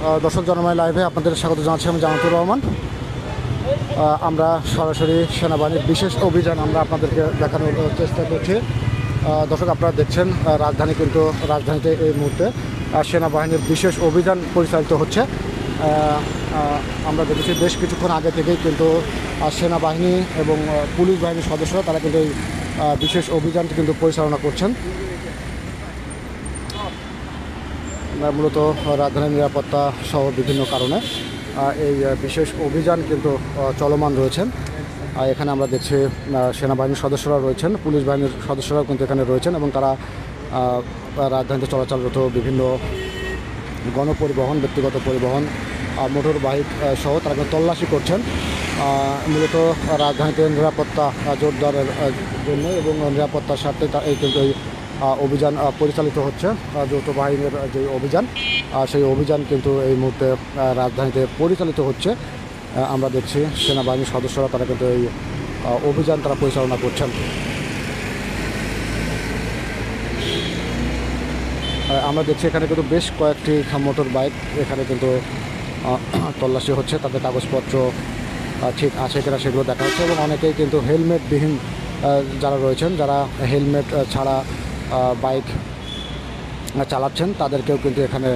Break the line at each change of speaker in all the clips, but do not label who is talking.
দর্শক জনময় লাইভে আপনাদের স্বাগত জানাচ্ছি। আমি জামাতুর রহমান। আমরা সরাসরি সেনাবাহিনীর বিশেষ অভিযান আমরা আপনাদেরকে দেখানোর চেষ্টা করছি। দর্শক আপনারা দেখছেন রাজধানীতে এই মুহূর্তে সেনাবাহিনীর বিশেষ অভিযান পরিচালিত হচ্ছে। আমরা দেখেছি বেশ কিছুক্ষণ আগে থেকেই কিন্তু সেনাবাহিনী এবং পুলিশ বাহিনীর সদস্যরা তারা কিন্তু এই বিশেষ অভিযানটি কিন্তু পরিচালনা করছেন। মূলত রাজধানীর নিরাপত্তা সহ বিভিন্ন কারণে এই বিশেষ অভিযান কিন্তু চলমান রয়েছেন। এখানে আমরা দেখছি সেনাবাহিনীর সদস্যরা রয়েছেন, পুলিশ বাহিনীর সদস্যরাও কিন্তু এখানে রয়েছেন এবং তারা রাজধানীতে চলাচলরত বিভিন্ন গণপরিবহন, ব্যক্তিগত পরিবহন, মোটর বাইক সহ তারা কিন্তু তল্লাশি করছেন। মূলত রাজধানীতে নিরাপত্তা জোরদারের জন্য এবং নিরাপত্তার স্বার্থে কিন্তু এই অভিযান পরিচালিত হচ্ছে। যৌথ বাহিনীর যে অভিযান, সেই অভিযান কিন্তু এই মুহূর্তে রাজধানীতে পরিচালিত হচ্ছে। আমরা দেখছি সেনাবাহিনীর সদস্যরা তারা কিন্তু এই অভিযান তারা পরিচালনা করছেন। আমরা দেখছি এখানে কিন্তু বেশ কয়েকটি মোটর বাইক এখানে কিন্তু তল্লাশি হচ্ছে, তাদের কাগজপত্র ঠিক আছে কিনা সেগুলো দেখা হচ্ছে এবং অনেকেই কিন্তু হেলমেটবিহীন যারা রয়েছেন, যারা হেলমেট ছাড়া বাইক চালাচ্ছেন তাদেরকেও কিন্তু এখানে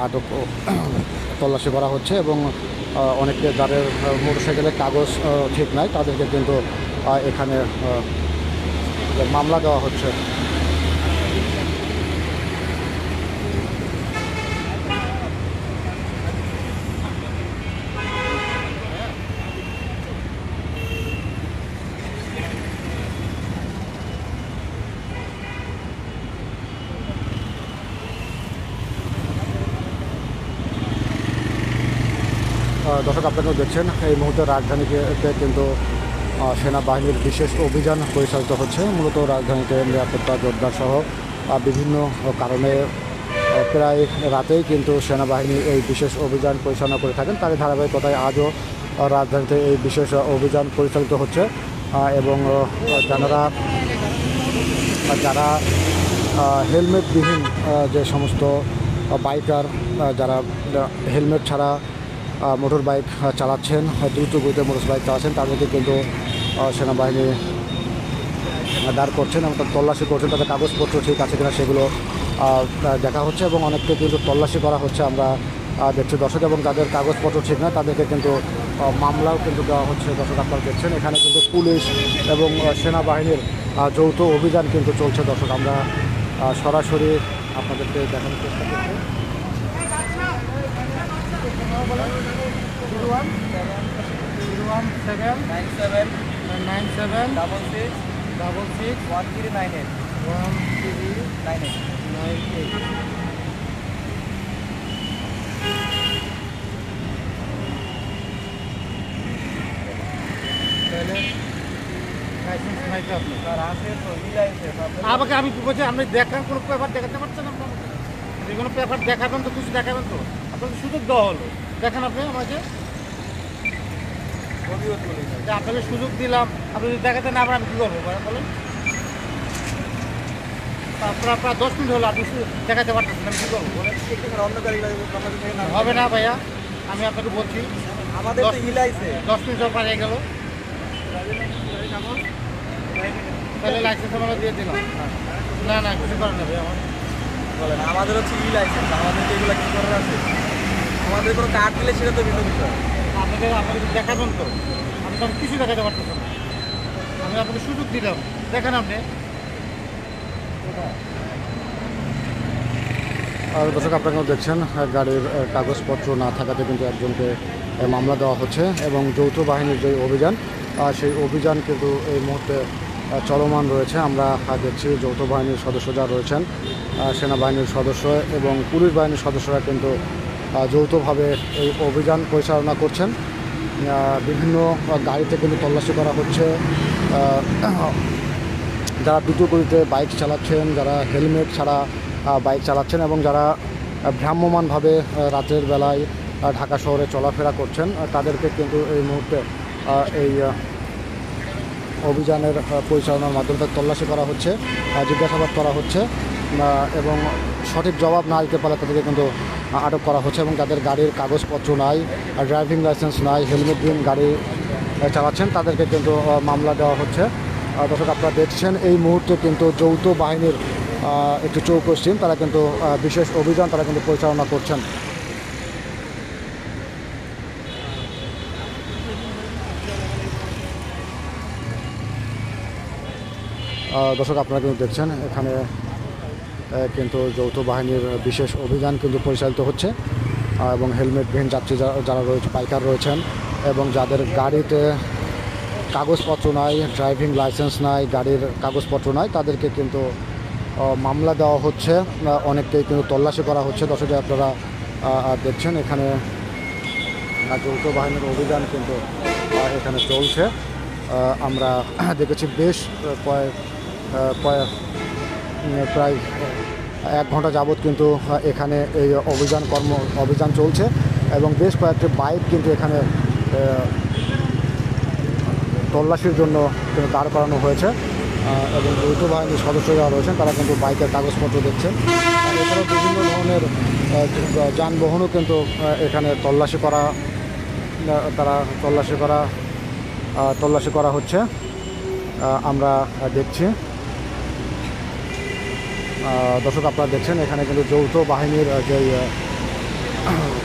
আটক তল্লাশি করা হচ্ছে এবং অনেকে যাদের মোটরসাইকেলের কাগজ ঠিক নাই তাদেরকে কিন্তু এখানে মামলা দেওয়া হচ্ছে। দর্শক আপনারাও দেখছেন এই মুহূর্তে রাজধানীতে কিন্তু সেনাবাহিনীর বিশেষ অভিযান পরিচালিত হচ্ছে। মূলত রাজধানীতে নিরাপত্তা জোরদার সহ বিভিন্ন কারণে প্রায় রাতেই কিন্তু সেনাবাহিনী এই বিশেষ অভিযান পরিচালনা করে থাকেন। তারই ধারাবাহিকতায় আজও রাজধানীতে এই বিশেষ অভিযান পরিচালিত হচ্ছে এবং যারা হেলমেটবিহীন যে সমস্ত বাইকার, যারা হেলমেট ছাড়া মোটর বাইক চালাচ্ছেন, দ্রুত গতিতে মোটর বাইক চালাচ্ছেন, তাদেরকে কিন্তু সেনাবাহিনী দাঁড় করছেন এবং তল্লাশি করছেন। তাদের কাগজপত্র ঠিক আছে কিনা সেগুলো দেখা হচ্ছে এবং অনেককে কিন্তু তল্লাশি করা হচ্ছে আমরা দেখছি দর্শক। এবং যাদের কাগজপত্র ঠিক না তাদেরকে কিন্তু মামলাও কিন্তু দেওয়া হচ্ছে। দর্শক আপনারা দেখছেন এখানে কিন্তু পুলিশ এবং সেনাবাহিনীর যৌথ অভিযান কিন্তু চলছে। দর্শক আমরা সরাসরি আপনাদেরকে দেখানোর চেষ্টা করছি। 01797 আমাকে আমি বলছি আপনি দেখান, কোনো পেপার দেখাতে পারছেন? আপনার যে কোনো পেপার দেখাবেন তো, কিছু দেখাবেন তো, আপনাকে সুযোগ দেওয়া হলো। দেখেন আপনি আমাকে, আপনাকে সুযোগ দিলাম, আপনি যদি দেখাতে না পারেন আমি কী করবো বলেন? আপনার 10 মিনিট হলো, আপনি দেখাতে পারতেছেন, আমি কী করবো বলেন? হবে না ভাইয়া, আমি আপনাকে বলছি আমাদের 10 মিনিট পারে গেল, তাহলে লাইসেন্স আমরা দিয়ে দিলাম। না কিছু করেন না ভাই,
বলেন আমাদের হচ্ছে লাইসেন্স, আমাদের এগুলো কি করার আছে? আমাদের কোনো কার্ড দিলে সেটা তো ভিন্ন বিষয়।
আপনাকে দেখাবেন তো, আমি তো কিছু দেখাতে পারতেছেন না। আমি আপনাকে সুযোগ দিলাম, দেখেন আপনি। আর দর্শক আপনারাও দেখছেন গাড়ির কাগজপত্র না থাকাতে কিন্তু একজনকে মামলা দেওয়া হচ্ছে এবং যৌথ বাহিনীর যে অভিযান, সেই অভিযান কিন্তু এই মুহূর্তে চলমান রয়েছে। আমরা দেখছি যৌথ বাহিনীর সদস্য যারা রয়েছেন, সেনাবাহিনীর সদস্য এবং পুলিশ বাহিনীর সদস্যরা কিন্তু যৌথভাবে এই অভিযান পরিচালনা করছেন। বিভিন্ন গাড়িতে কিন্তু তল্লাশি করা হচ্ছে। যারা দ্রুত গতিতে বাইক চালাচ্ছেন, যারা হেলমেট ছাড়া বাইক চালাচ্ছেন এবং যারা ভ্রাম্যমাণভাবে রাতের বেলায় ঢাকা শহরে চলাফেরা করছেন, তাদেরকে কিন্তু এই মুহূর্তে এই অভিযানের পরিচালনার মাধ্যমে তল্লাশি করা হচ্ছে, জিজ্ঞাসাবাদ করা হচ্ছে এবং সঠিক জবাব না দিতে পারলে তাদেরকে কিন্তু আটক করা হচ্ছে এবং যাদের গাড়ির কাগজপত্র নাই, ড্রাইভিং লাইসেন্স নাই, হেলমেটবিহীন গাড়ি চালাচ্ছেন তাদেরকে কিন্তু মামলা দেওয়া হচ্ছে। দর্শক আপনারা দেখছেন এই মুহূর্তে কিন্তু যৌথ বাহিনীর একটি চৌকস টিম তারা কিন্তু বিশেষ অভিযান তারা কিন্তু পরিচালনা করছেন। দর্শক আপনারা কিন্তু দেখছেন এখানে কিন্তু যৌথ বাহিনীর বিশেষ অভিযান কিন্তু পরিচালিত হচ্ছে এবং হেলমেটবিহীন যাত্রী যারা রয়েছে, বাইকার রয়েছেন এবং যাদের গাড়িতে কাগজপত্র নাই, ড্রাইভিং লাইসেন্স নাই, গাড়ির কাগজপত্র নাই তাদেরকে কিন্তু মামলা দেওয়া হচ্ছে। অনেককেই কিন্তু তল্লাশি করা হচ্ছে। দর্শক আপনারা দেখছেন এখানে যৌথ বাহিনীর অভিযান কিন্তু এখানে চলছে। আমরা দেখেছি বেশ প্রায় 1 ঘন্টা যাবৎ কিন্তু এখানে এই অভিযান চলছে এবং বেশ কয়েকটি বাইক কিন্তু এখানে তল্লাশির জন্য কিন্তু দাঁড় করানো হয়েছে এবং যৌথ বাহিনীর সদস্য যারা রয়েছেন তারা কিন্তু বাইকের কাগজপত্র দেখছেন। এছাড়াও বিভিন্ন ধরনের যানবাহনও কিন্তু এখানে তল্লাশি করা হচ্ছে আমরা দেখছি। দর্শক আপনারা দেখছেন এখানে কিন্তু যৌথ বাহিনীর যে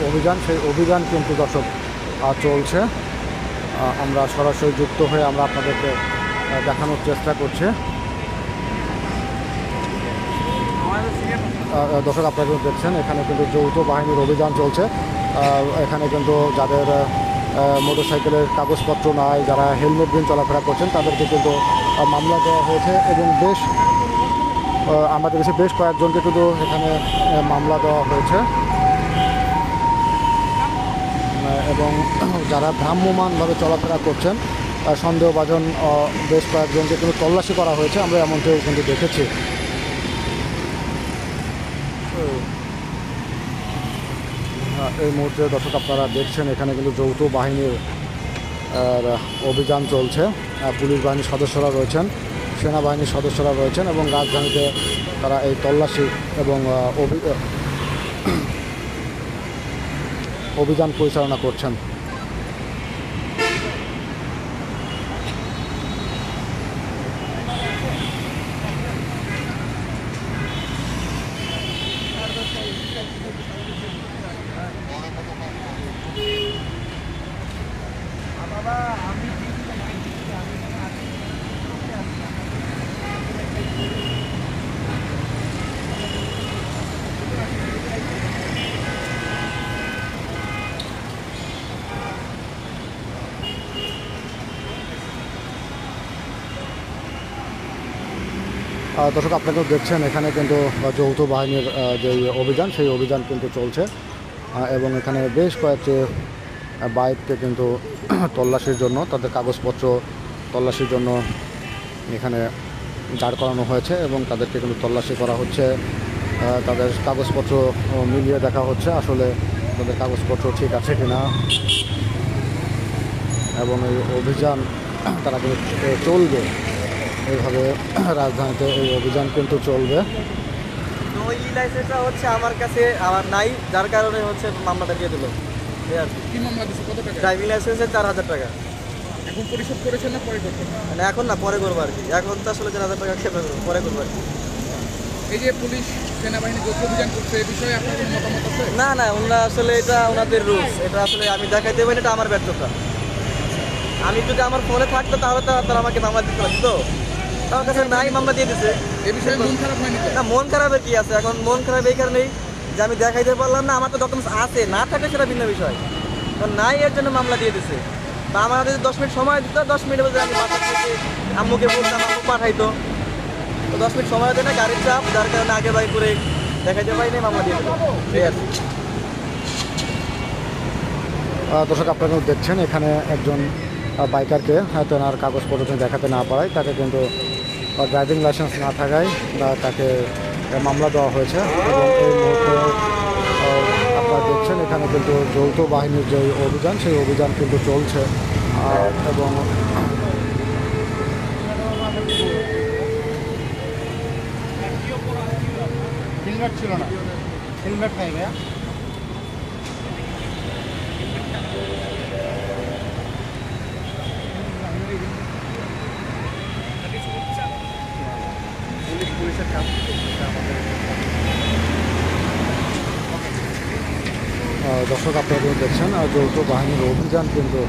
অভিযান সেই অভিযান কিন্তু দর্শক চলছে। আমরা সরাসরি যুক্ত হয়ে আমরা আপনাদেরকে দেখানোর চেষ্টা করছি। দর্শক আপনারা কিন্তু দেখছেন এখানে কিন্তু যৌথ বাহিনীর অভিযান চলছে। এখানে কিন্তু যাদের মোটরসাইকেলের কাগজপত্র নাই, যারা হেলমেটবিহীন চলাফেরা করছেন তাদেরকে কিন্তু মামলা দেওয়া হয়েছে এবং আমাদের কাছে বেশ কয়েকজনকে কিন্তু এখানে মামলা দেওয়া হয়েছে এবং যারা ভ্রাম্যমাণভাবে চলাফেরা করছেন সন্দেহভাজন বেশ কয়েকজনকে কিন্তু তল্লাশি করা হয়েছে। আমরা এমনটাও কিন্তু দেখেছি। এই মুহূর্তে দর্শক আপনারা দেখছেন এখানে কিন্তু যৌথ বাহিনীর অভিযান চলছে। পুলিশ বাহিনীর সদস্যরা রয়েছেন, সেনাবাহিনীর সদস্যরা রয়েছেন এবং রাজধানীতে তারা এই তল্লাশি এবং অভিযান পরিচালনা করছেন। দর্শক আপনারা দেখছেন এখানে কিন্তু যৌথ বাহিনীর যে অভিযান সেই অভিযান কিন্তু চলছে এবং এখানে বেশ কয়েকটি বাইককে কিন্তু তল্লাশির জন্য তাদের কাগজপত্র তল্লাশির জন্য এখানে দাঁড় করানো হয়েছে এবং তাদেরকে কিন্তু তল্লাশি করা হচ্ছে। তাদের কাগজপত্র মিলিয়ে দেখা হচ্ছে আসলে তাদের কাগজপত্র ঠিক আছে কিনা এবং এই অভিযান তারা কিন্তু চলবে। এইভাবে রাজধানীতে এই অভিযান কিন্তু চলবে।
তো ওই লাইসেন্সটা হচ্ছে আমার কাছে আমার নাই, যার কারণে হচ্ছে মামলাটা দিয়ে দিল।
কি মামলা দিচ্ছে? কত টাকা?
ড্রাইভিং লাইসেন্সের 4000 টাকা।
এখন পরিশোধ করেছেন না পরে করবেন?
মানে এখন না, পরে করবো আর কি। এখন তো আসলে 4000 টাকা খেতে হবে, পরে করবো আর কি।
এই যে পুলিশ সেনাবাহিনী যৌথ অভিযান করছে এই বিষয়ে আপনার কোনো মতামত আছে?
না না, ওনারা আসলে এটা ওনাদের রুলস, এটা আসলে আমি দেখাইতে পারি, এটা আমার ব্যর্থতা। আমি যদি আমার ফোনে থাকতো তাহলে তো তারা আমাকে মামলা দিতে পারতো। তার কাছে নাই, মামলা দিয়ে দিচ্ছে।
এই বিষয়ে মন খারাপ হয়নি তো?
না, মন খারাপের কি আছে? এখন মন খারাপ এই কারণেই যে আমি দেখাইতে পারলাম না। আমার তো ডকুমেন্টস আছে, না থাকে সেটা ভিন্ন বিষয়। তো নাই, এর জন্য মামলা দিয়ে দিচ্ছে। তা আমাদের 10 মিনিট সময় দিত, 10 মিনিটের মধ্যে আমি বাসা থেকে আম্মুকে বলতাম, আম্মু পাঠাইতো। তো 10 মিনিট সময় দেয় না, গাড়ির চাপ, যার কারণে আগে বাই করে দেখাইতে পারিনি, মামলা দিয়ে দিল। ঠিক আছে।
দর্শক আপনারা দেখছেন এখানে একজন বাইকারকে তেনার কাগজপত্র দেখাতে না পারায় তাকে কিন্তু ড্রাইভিং লাইসেন্স না থাকায় তাকে মামলা দেওয়া হয়েছে এবং এই মুহূর্তে আপনারা দেখছেন এখানে কিন্তু যৌথ বাহিনীর যে অভিযান সেই অভিযান কিন্তু চলছে এবং
ফিঙ্গার ছিল না।
हेलमेट है भैया পুলিশের কাম
দর্শক আপনারা কিন্তু দেখছেন যৌথ বাহিনীর অভিযান কিন্তু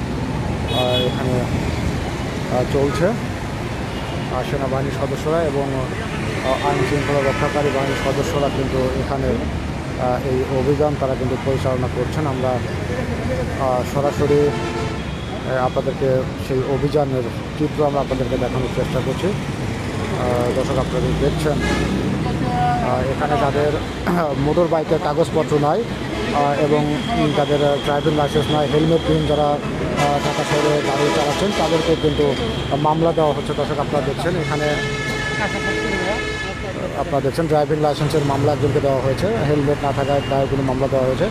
এখানে চলছে। সেনাবাহিনীর সদস্যরা এবং আইন শৃঙ্খলা রক্ষাকারী বাহিনীর সদস্যরা কিন্তু এখানে এই অভিযান তারা কিন্তু পরিচালনা করছেন। আমরা সরাসরি আপনাদেরকে সেই অভিযানের চিত্র আমরা আপনাদেরকে দেখানোর চেষ্টা করছি। দর্শক আপনারা কিন্তু দেখছেন এখানে যাদের মোটর বাইকের কাগজপত্র নাই এবং যাদের ড্রাইভিং লাইসেন্স নয়, হেলমেটবিহীন যারা ঢাকা শহরে গাড়ি চালাচ্ছেন তাদেরকে কিন্তু মামলা দেওয়া হচ্ছে। দর্শক আপনারা দেখছেন এখানে আপনারা দেখছেন ড্রাইভিং লাইসেন্সের মামলা একজনকে দেওয়া হয়েছে, হেলমেট না থাকায় তার কিন্তু মামলা দেওয়া হয়েছে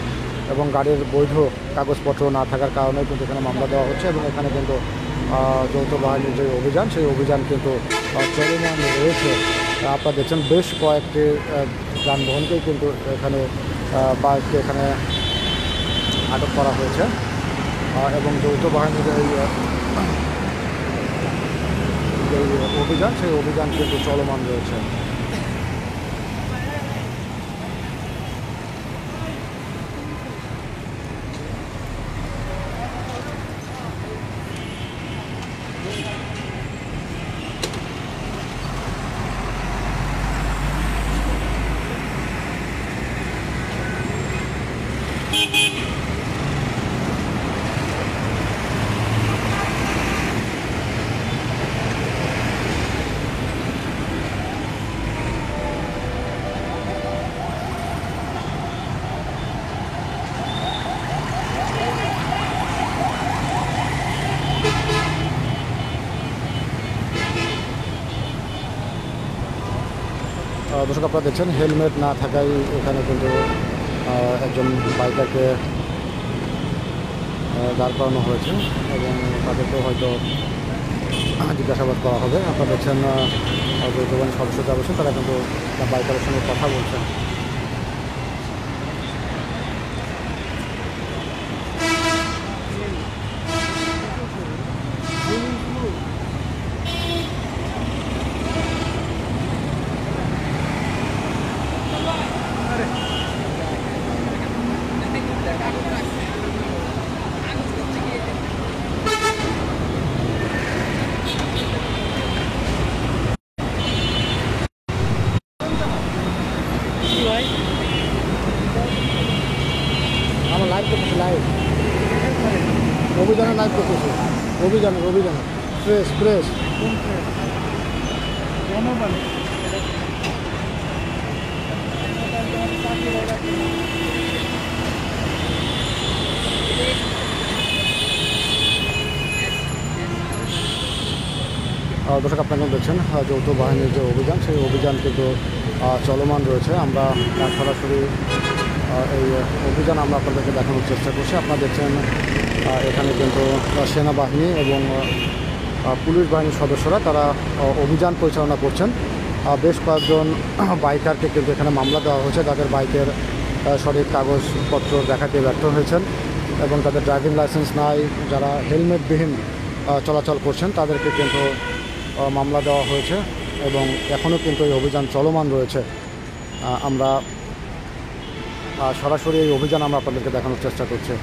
এবং গাড়ির বৈধ কাগজপত্র না থাকার কারণে কিন্তু এখানে মামলা দেওয়া হচ্ছে এবং এখানে কিন্তু যৌথ বাহিনীর যে অভিযান সেই অভিযান কিন্তু চলমান রয়েছে। আপনারা দেখছেন বেশ কয়েকটি যানবাহনকেই কিন্তু এখানে বাইককে এখানে আটক করা হয়েছে এবং যৌথ বাহিনীর এই অভিযান সেই অভিযান কিন্তু চলমান রয়েছে। দর্শক আপনারা দেখছেন হেলমেট না থাকায় এখানে কিন্তু একজন বাইকারকে দাঁড় করানো হয়েছে এবং তাদেরকেও হয়তো জিজ্ঞাসাবাদ করা হবে। আপনারা দেখছেন যৌথ বাহিনীর সদস্য যারা রয়েছেন তারা কিন্তু বাইকারের সঙ্গে কথা বলছেন। আমার লাইভ করতেছে, লাইভ অভিযানে লাইভ করতেছে, অভিযানে প্রেস প্রেস দর্শক আপনারা দেখছেন যৌথ বাহিনীর যে অভিযান সেই অভিযান কিন্তু চলমান রয়েছে। আমরা সরাসরি এই অভিযান আমরা আপনাদেরকে দেখানোর চেষ্টা করছি। আপনারা দেখছেন এখানে কিন্তু সেনাবাহিনী এবং পুলিশ বাহিনীর সদস্যরা তারা অভিযান পরিচালনা করছেন। বেশ কয়েকজন বাইকারকে কিন্তু এখানে মামলা দেওয়া হয়েছে, তাদের বাইকের সঠিক কাগজপত্র দেখাতে ব্যর্থ হয়েছেন এবং তাদের ড্রাইভিং লাইসেন্স নাই, যারা হেলমেটবিহীন চলাচল করছেন তাদেরকে কিন্তু মামলা দেওয়া হয়েছে এবং এখনও কিন্তু এই অভিযান চলমান রয়েছে। আমরা সরাসরি এই অভিযান আমরা আপনাদেরকে দেখানোর চেষ্টা করছি।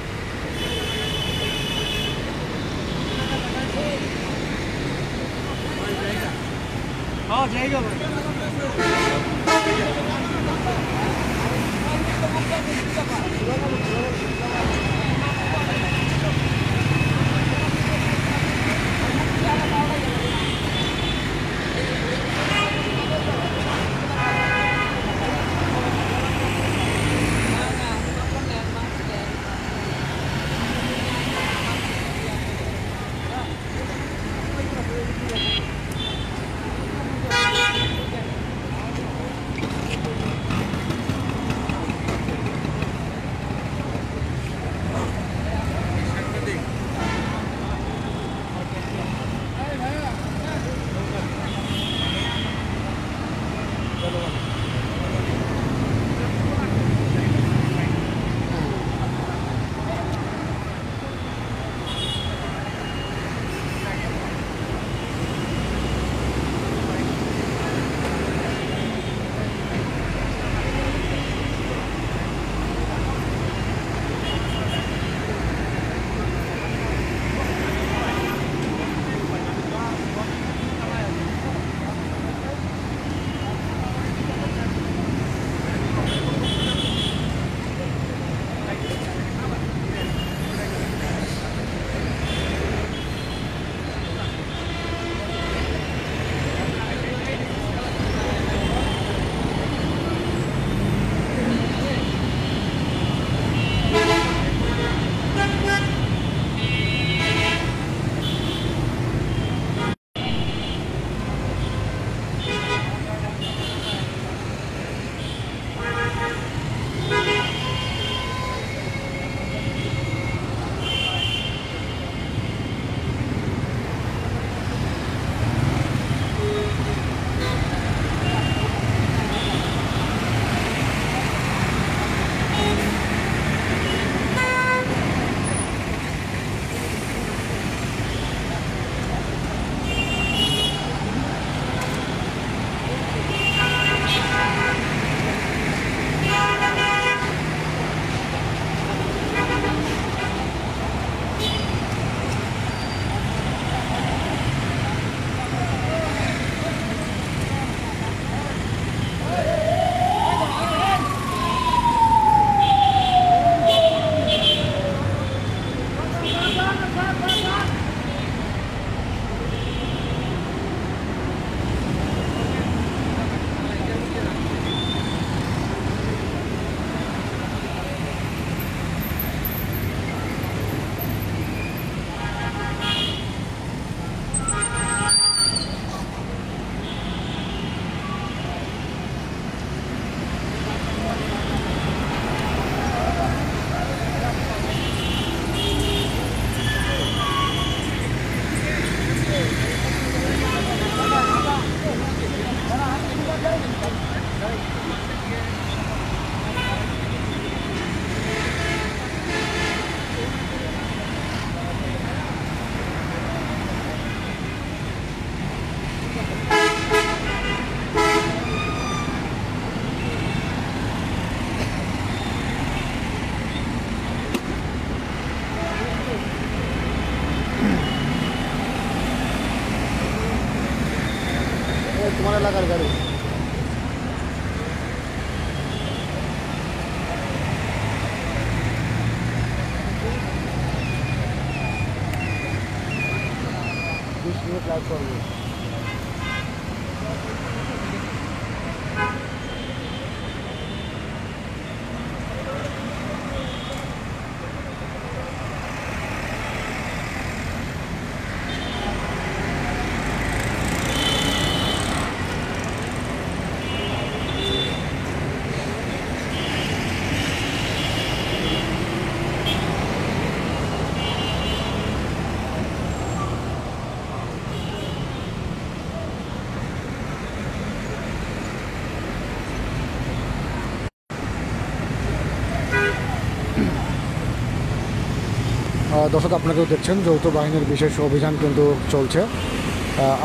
দর্শক, আপনাকেও দেখছেন যৌথ বাহিনীর বিশেষ অভিযান কিন্তু চলছে।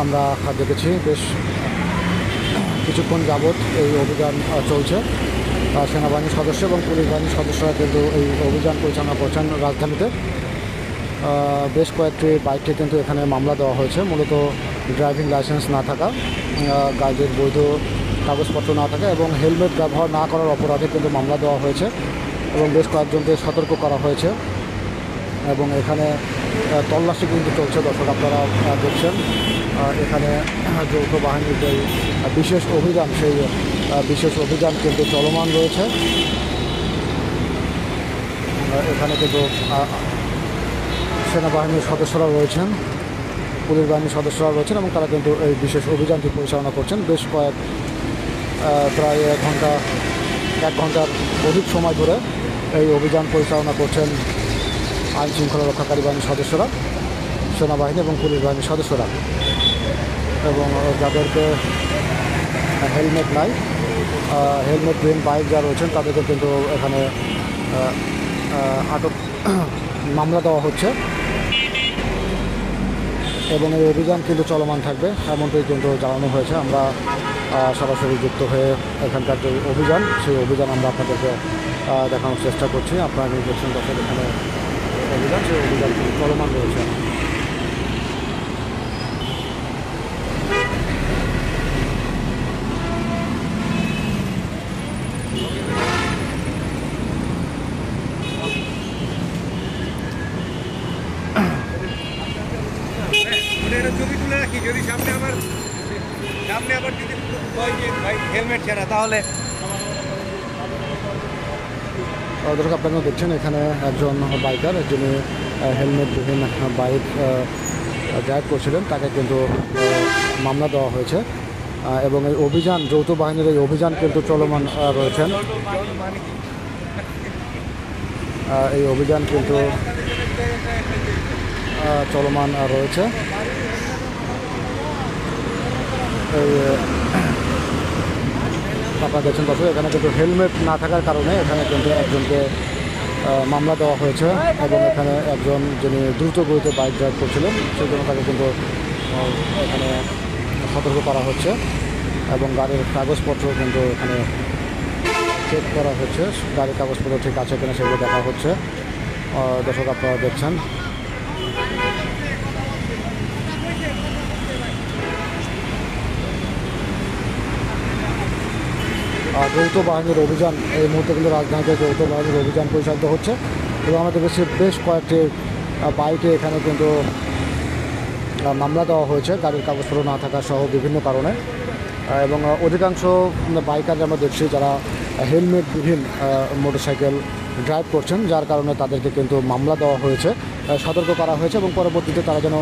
আমরা দেখেছি বেশ কিছুক্ষণ যাবৎ এই অভিযান চলছে। সেনাবাহিনীর সদস্য এবং পুলিশ বাহিনীর সদস্যরা কিন্তু এই অভিযান পরিচালনা করছেন রাজধানীতে। বেশ কয়েকটি বাইককে কিন্তু এখানে মামলা দেওয়া হয়েছে, মূলত ড্রাইভিং লাইসেন্স না থাকা, গাড়ির বৈধ কাগজপত্র না থাকা এবং হেলমেট ব্যবহার না করার অপরাধে কিন্তু মামলা দেওয়া হয়েছে এবং বেশ কয়েকজনকে সতর্ক করা হয়েছে এবং এখানে তল্লাশি কিন্তু চলছে। দর্শক, আপনারা দেখছেন এখানে যৌথ বাহিনীর যে বিশেষ অভিযান, সেই বিশেষ অভিযান কিন্তু চলমান রয়েছে। এখানে কিন্তু সেনাবাহিনীর সদস্যরা রয়েছেন, পুলিশ বাহিনীর সদস্যরা রয়েছেন এবং তারা কিন্তু এই বিশেষ অভিযানটি পরিচালনা করছেন। বেশ প্রায় 1 ঘন্টার অধিক সময় ধরে এই অভিযান পরিচালনা করছেন আইন শৃঙ্খলা রক্ষাকারী বাহিনীর সদস্যরা, সেনাবাহিনী এবং পুলিশ বাহিনীর সদস্যরা। এবং যাদেরকে হেলমেট নাই, হেলমেটবিহীন বাইক যারা রয়েছেন তাদেরকে কিন্তু এখানে আটক মামলা দেওয়া হচ্ছে এবং এই অভিযান কিন্তু চলমান থাকবে এমনটাই কিন্তু জানানো হয়েছে। আমরা সরাসরি যুক্ত হয়ে এখানকার যে অভিযান, সেই অভিযান আমরা আপনাদেরকে দেখানোর চেষ্টা করছি। আপনারা কিন্তু দেখছেন দর্শক, এখানে অভিযান, সেই অভিযান কিন্তু চলমান রয়েছে।
ছবি তুলে রাখি, যদি সামনে আবার যদি হেলমেট ছাড়া, তাহলে
দর্শক, আপনারা দেখছেন এখানে একজন বাইকার, যিনি হেলমেটবিহীন বাইক ড্রাইভ করছিলেন, তাকে কিন্তু মামলা দেওয়া হয়েছে এবং এই অভিযান, যৌথ বাহিনীর এই অভিযান কিন্তু চলমান রয়েছেন। এই অভিযান কিন্তু চলমান রয়েছে। এই আপনারা দেখছেন দর্শক, এখানে কিন্তু হেলমেট না থাকার কারণে এখানে কিন্তু একজনকে মামলা দেওয়া হয়েছে এবং এখানে একজন যিনি দ্রুত গতিতে বাইক ড্রাইভ করছিলেন, সেই জন্য তাকে কিন্তু এখানে সতর্ক করা হচ্ছে এবং গাড়ির কাগজপত্র কিন্তু এখানে চেক করা হচ্ছে। গাড়ির কাগজপত্র ঠিক আছে কিনা সেগুলো দেখা হচ্ছে। দর্শক, আপনারা দেখছেন যৌথ বাহিনীর অভিযান, এই মুহূর্তে কিন্তু রাজধানীতে যৌথ বাহিনীর অভিযান পরিচালিত হচ্ছে এবং আমাদের কাছে বেশ কয়েকটি বাইকে এখানে কিন্তু মামলা দেওয়া হয়েছে গাড়ির কাগজপত্র না থাকা সহ বিভিন্ন কারণে। এবং অধিকাংশ বাইকার আমরা দেখছি যারা হেলমেটবিহীন মোটরসাইকেল ড্রাইভ করছেন, যার কারণে তাদেরকে কিন্তু মামলা দেওয়া হয়েছে, সতর্ক করা হয়েছে এবং পরবর্তীতে তারা যেন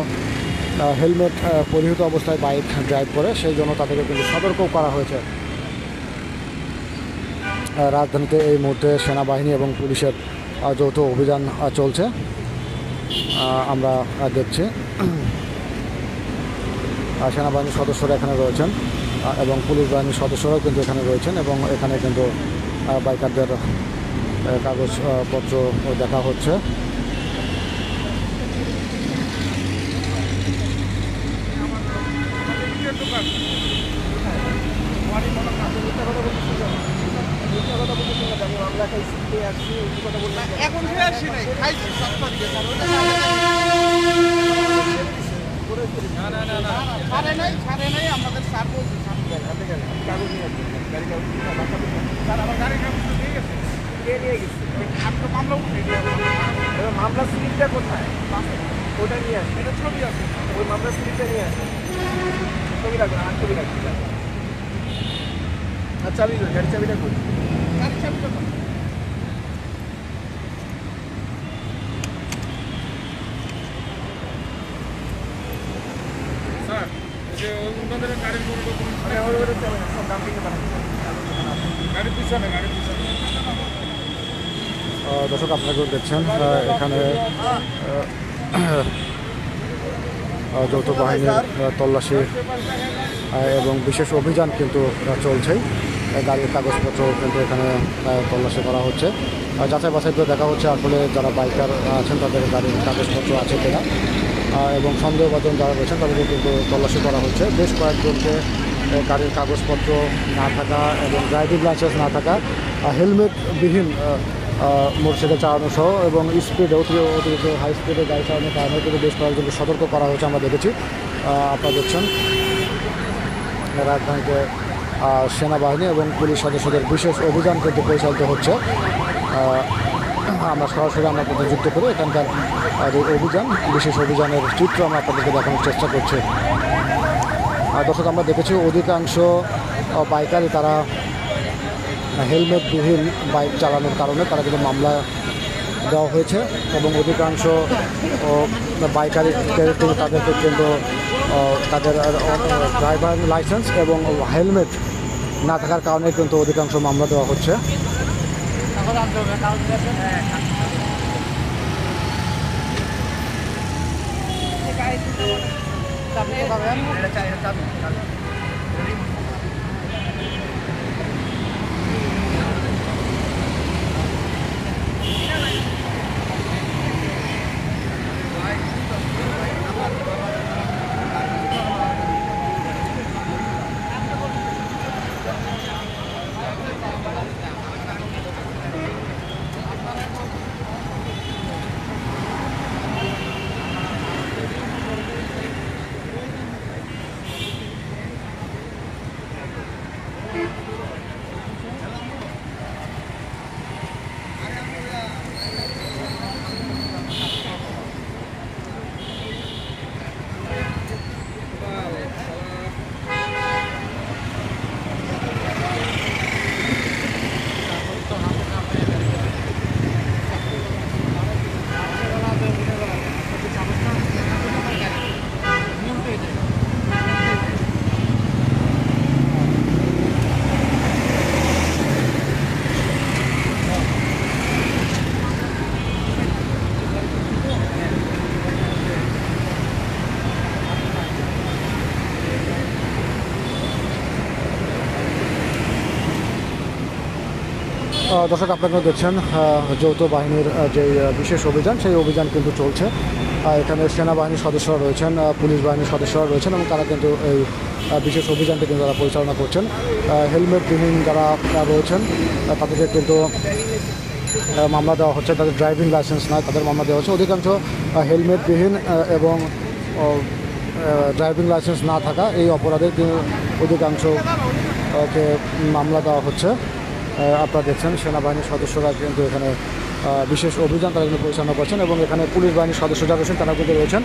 হেলমেট পরিহিত অবস্থায় বাইক ড্রাইভ করে, সেই জন্য তাদেরকে কিন্তু সতর্কও করা হয়েছে। রাজধানীতে এই মুহূর্তে সেনাবাহিনী এবং পুলিশের যৌথ অভিযান চলছে, আমরা দেখছি। সেনাবাহিনীর সদস্যরা এখানে রয়েছেন এবং পুলিশ বাহিনীর সদস্যরাও কিন্তু এখানে রয়েছেন এবং এখানে কিন্তু বাইকারদের কাগজপত্র দেখা হচ্ছে।
এখন আসছি নাই, খাইছি সপ্তাহ দিকে। ছাড়ে নাই, আমাদের স্যার বলছে স্যার আমার গাড়ির কাগজ নিয়ে গেছে, নিয়ে গেছে, আর তো মামলা উঠে
এবার মামলার স্লিপটা কোথায়? ওটা নিয়ে আসে, এটা ছবি আছে, ওই মামলার স্লিপটা নিয়ে আসে, ছবি রাখবেন, আর ছবি রাখবেন। আর চাবি কই? গাড়ির চাবিটা কই? গাড়ির চাবিটা কই?
স্যার যে ওনাদের গাড়ির কোনো ডকুমেন্ট
মানে ওর চাবি না, সব ডাম্পিংয়ে পাঠাচ্ছি।
গাড়ির পিছনে
দর্শক আপনারা দেখছেন এখানে যৌথ বাহিনীর তল্লাশি এবং বিশেষ অভিযান কিন্তু চলছেই। গাড়ির কাগজপত্র কিন্তু এখানে তল্লাশি করা হচ্ছে, যাচাই বাছাই করে দেখা হচ্ছে আসলে যারা বাইকার আছেন তাদের গাড়ির কাগজপত্র আছে কিনা, এবং সন্দেহভাজন যারা রয়েছেন তাদেরকে কিন্তু তল্লাশি করা হচ্ছে। বেশ কয়েকজনকে গাড়ির কাগজপত্র না থাকা এবং ড্রাইভিং লাইসেন্স না থাকা, হেলমেটবিহীন মোটরসাইকেল চালানো সহ এবং স্পিডে অতিরিক্ত হাই স্পিডে গাড়ি চালানোর কারণে কিন্তু বেশ কয়েকজনকে সতর্ক করা হয়েছে আমরা দেখেছি। আপনারা দেখছেন রাজধানীতে সেনাবাহিনী এবং পুলিশ সদস্যদের বিশেষ অভিযান কিন্তু পরিচালিত হচ্ছে। আমরা সরাসরি আমরা আপনাদের যুক্ত করে এখানকার যে অভিযান, বিশেষ অভিযানের চিত্র আমরা আপনাদেরকে দেখানোর চেষ্টা করছি। দর্শক আমরা দেখেছি অধিকাংশ বাইকারই তারা হেলমেটবিহীন বাইক চালানোর কারণে তারা কিন্তু মামলা দেওয়া হয়েছে এবং অধিকাংশ বাইকারই তাদেরকে কিন্তু তাদের ড্রাইভার লাইসেন্স এবং হেলমেট না থাকার কারণে কিন্তু অধিকাংশ মামলা দেওয়া হচ্ছে। দর্শক আপনারা দেখছেন যৌথ বাহিনীর যে বিশেষ অভিযান, সেই অভিযান কিন্তু চলছে। এখানে সেনাবাহিনীর সদস্যরা রয়েছেন, পুলিশ বাহিনীর সদস্যরা রয়েছেন এবং তারা কিন্তু এই বিশেষ অভিযানটি কিন্তু তারা পরিচালনা করছেন। হেলমেটবিহীন যারা রয়েছেন তাদেরকে কিন্তু মামলা দেওয়া হচ্ছে, তাদের ড্রাইভিং লাইসেন্স নয় তাদের মামলা দেওয়া হচ্ছে। অধিকাংশ হেলমেটবিহীন এবং ড্রাইভিং লাইসেন্স না থাকা এই অপরাধের অধিকাংশকে মামলা দেওয়া হচ্ছে। আপনারা দেখছেন সেনাবাহিনীর সদস্যরা কিন্তু এখানে বিশেষ অভিযান তারা কিন্তু পরিচালনা করছেন এবং এখানে পুলিশ বাহিনীর সদস্য যারা রয়েছেন তারা কিন্তু রয়েছেন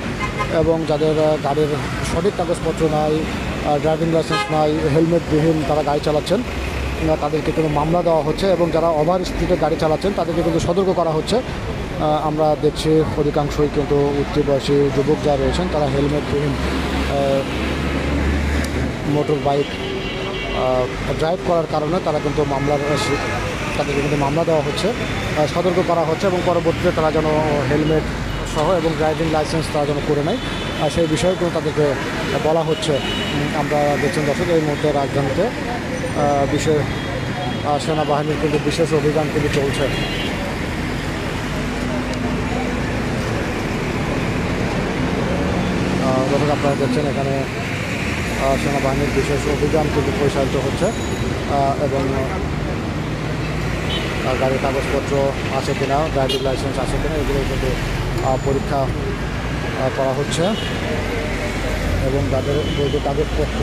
এবং যাদের গাড়ির সঠিক কাগজপত্র নাই, ড্রাইভিং লাইসেন্স নাই, হেলমেটবিহীন তারা গাড়ি চালাচ্ছেন তাদেরকে কিন্তু মামলা দেওয়া হচ্ছে এবং যারা ওভার স্পিডে গাড়ি চালাচ্ছেন তাদেরকে কিন্তু সতর্ক করা হচ্ছে। আমরা দেখছি অধিকাংশই কিন্তু উচ্চ বয়সী যুবক যারা রয়েছেন তারা হেলমেটবিহীন মোটর বাইক ড্রাইভ করার কারণে তারা কিন্তু তাদেরকে কিন্তু মামলা দেওয়া হচ্ছে, সতর্ক করা হচ্ছে এবং পরবর্তীতে তারা যেন হেলমেট সহ এবং ড্রাইভিং লাইসেন্স তারা যেন করে নেয় সেই বিষয়ে কিন্তু তাদেরকে বলা হচ্ছে। আমরা দেখছেন দর্শক এই মুহূর্তে রাজধানীতে সেনাবাহিনীর কিন্তু বিশেষ অভিযান কিন্তু চলছে। দর্শক আপনারা দেখছেন এখানে সেনাবাহিনীর বিশেষ অভিযান কিন্তু পরিচালিত হচ্ছে এবং গাড়ির কাগজপত্র আছে কিনা, ড্রাইভিং লাইসেন্স আছে কিনা এগুলো কিন্তু পরীক্ষা করা হচ্ছে এবং যাদের বৈধ কাগজপত্র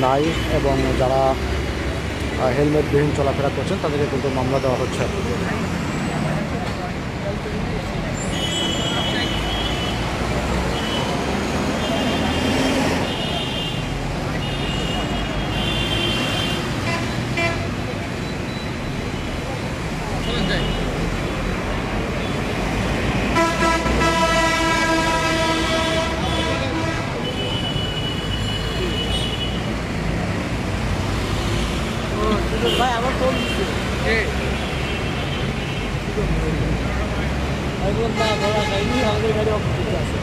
নাই এবং যারা হেলমেটবিহীন চলাফেরা করছেন তাদেরকে কিন্তু মামলা দেওয়া হচ্ছে।
চলেন যাই।
ভাই আমার ফোন দিচ্ছে
কে?
আমি বললাম না ধরা যায়নি আমাদের গাড়ি অপোজিট আছে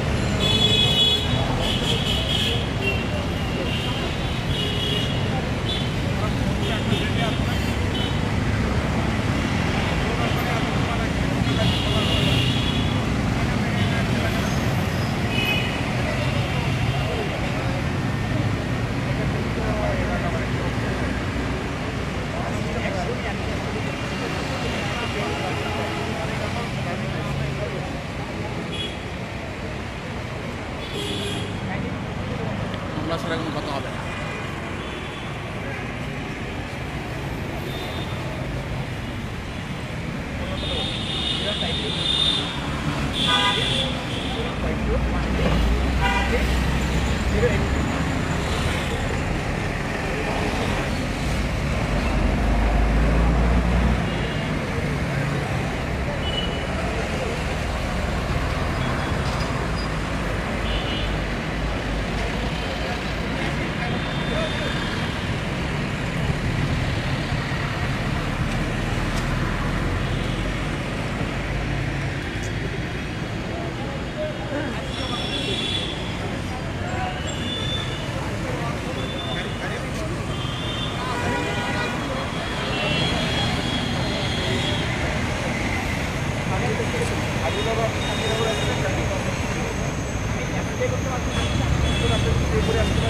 মামলা ছাড়া কোনো কথা হবে না।
করে